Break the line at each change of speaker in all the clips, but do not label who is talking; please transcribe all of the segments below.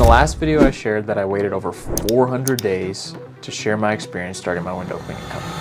last video I shared that I waited over 400 days to share my experience starting my window cleaning company.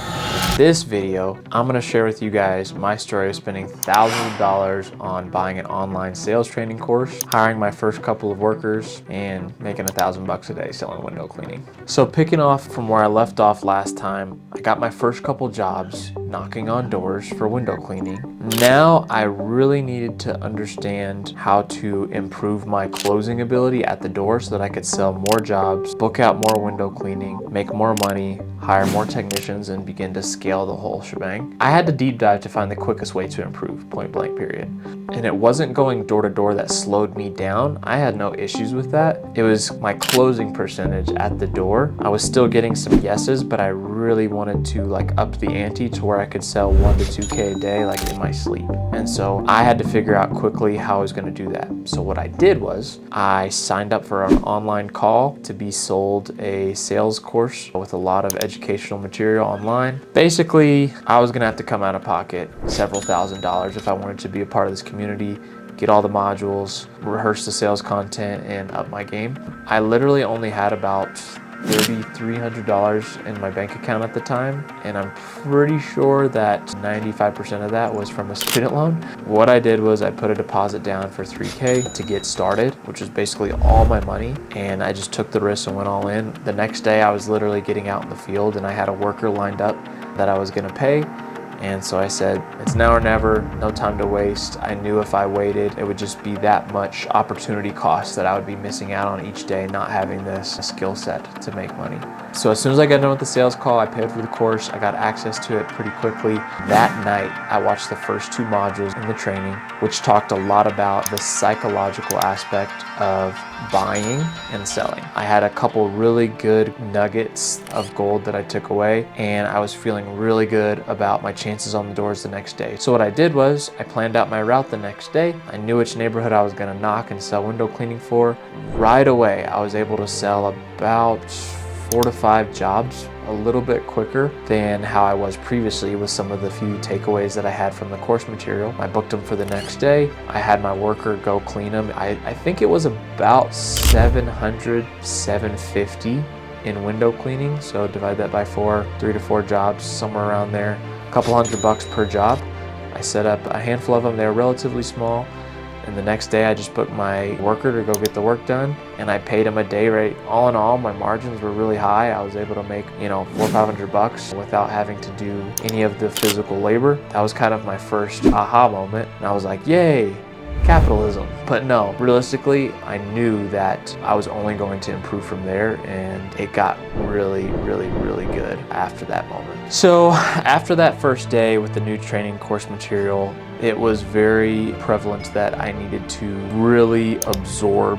In this video, I'm gonna share with you guys my story of spending thousands of dollars on buying an online sales training course, hiring my first couple of workers, and making $1,000 a day selling window cleaning. So picking off from where I left off last time, I got my first couple jobs knocking on doors for window cleaning. Now I really needed to understand how to improve my closing ability at the door so that I could sell more jobs, book out more window cleaning, make more money, hire more technicians, and begin to scale the whole shebang. I had to deep dive to find the quickest way to improve, point blank period. And it wasn't going door to door that slowed me down. I had no issues with that. It was my closing percentage at the door. I was still getting some yeses, but I really wanted to up the ante to where I could sell 1 to 2K a day in my sleep. And so I had to figure out quickly how I was going to do that. So what I did was I signed up for an online call to be sold a sales course with a lot of educational material online. Basically, I was going to have to come out of pocket several $1,000s if I wanted to be a part of this community, get all the modules, rehearse the sales content, and up my game. I literally only had about $3,300 in my bank account at the time, and I'm pretty sure that 95% of that was from a student loan. What I did was I put a deposit down for $3K to get started, which was basically all my money, and I just took the risk and went all in. The next day I was literally getting out in the field and I had a worker lined up that I was gonna pay. And so I said, it's now or never, no time to waste. I knew if I waited, it would just be that much opportunity cost that I would be missing out on each day, not having this skill set to make money. So as soon as I got done with the sales call, I paid for the course. I got access to it pretty quickly. That night, I watched the first 2 modules in the training, which talked a lot about the psychological aspect of buying and selling. I had a couple really good nuggets of gold that I took away, and I was feeling really good about my chances on the doors the next day. So what I did was I planned out my route the next day. I knew which neighborhood I was gonna knock and sell window cleaning for. Right away, I was able to sell about 4 to 5 jobs a little bit quicker than how I was previously with some of the few takeaways that I had from the course material. I booked them for the next day. I had my worker go clean them. I think it was about 700, 750 in window cleaning. So divide that by 4, 3 to 4 jobs, somewhere around there, a couple $100 per job. I set up a handful of them. They were relatively small. And the next day I just booked my worker to go get the work done, and I paid him a day rate. All in all, my margins were really high. I was able to make, $400 or $500 without having to do any of the physical labor. That was kind of my first aha moment. And I was like, yay, capitalism. But no, realistically, I knew that I was only going to improve from there, and it got really, really, really good after that moment. So after that first day with the new training course material, it was very prevalent that I needed to really absorb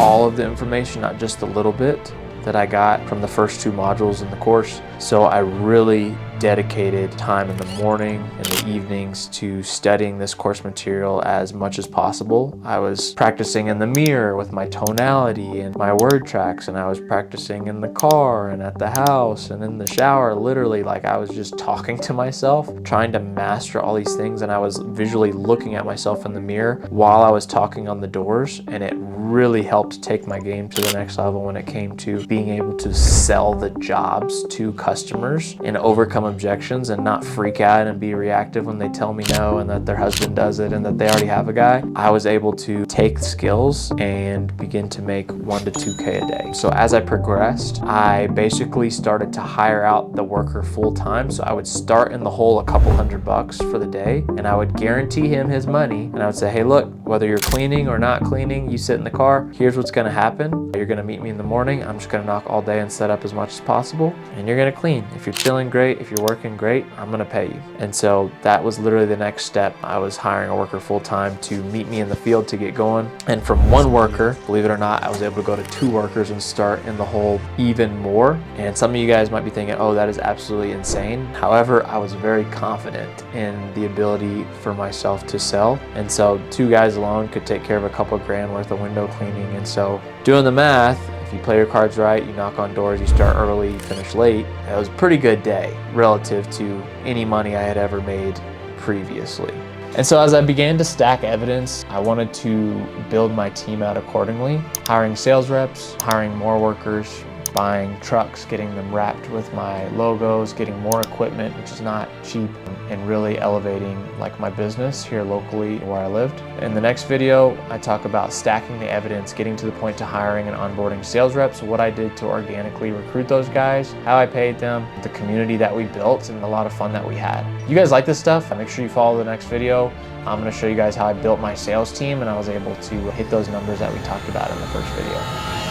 all of the information, not just a little bit that I got from the first 2 modules in the course. So I really dedicated time in the morning and the evenings to studying this course material as much as possible. I was practicing in the mirror with my tonality and my word tracks, and I was practicing in the car and at the house and in the shower. Literally, I was just talking to myself, trying to master all these things, and I was visually looking at myself in the mirror while I was talking on the doors, and it really helped take my game to the next level when it came to being able to sell the jobs to customers and overcome objections and not freak out and be reactive when they tell me no and that their husband does it and that they already have a guy. I was able to take skills and begin to make 1 to 2K a day. So as I progressed, I basically started to hire out the worker full time. So I would start in the hole a couple $100 for the day, and I would guarantee him his money, and I would say, hey, look, whether you're cleaning or not cleaning, you sit in the car, here's what's gonna happen. You're gonna meet me in the morning. I'm just gonna knock all day and set up as much as possible, and you're gonna clean. If you're chilling, great. If you're working, great. I'm gonna pay you. And so that was literally the next step. I was hiring a worker full time to meet me in the field to get going. And from 1 worker, believe it or not, I was able to go to 2 workers and start in the hole even more. And some of you guys might be thinking, oh, that is absolutely insane. However, I was very confident in the ability for myself to sell. And so 2 guys alone could take care of a couple grand worth of window cleaning. And so doing the math, if you play your cards right, you knock on doors, you start early, you finish late. It was a pretty good day relative to any money I had ever made previously. And so as I began to stack evidence, I wanted to build my team out accordingly, hiring sales reps, hiring more workers, buying trucks, getting them wrapped with my logos, getting more equipment, which is not cheap, and really elevating like my business here locally where I lived. In the next video, I talk about stacking the evidence, getting to the point to hiring and onboarding sales reps, what I did to organically recruit those guys, how I paid them, the community that we built, and a lot of fun that we had. You guys like this stuff? Make sure you follow the next video. I'm gonna show you guys how I built my sales team and I was able to hit those numbers that we talked about in the first video.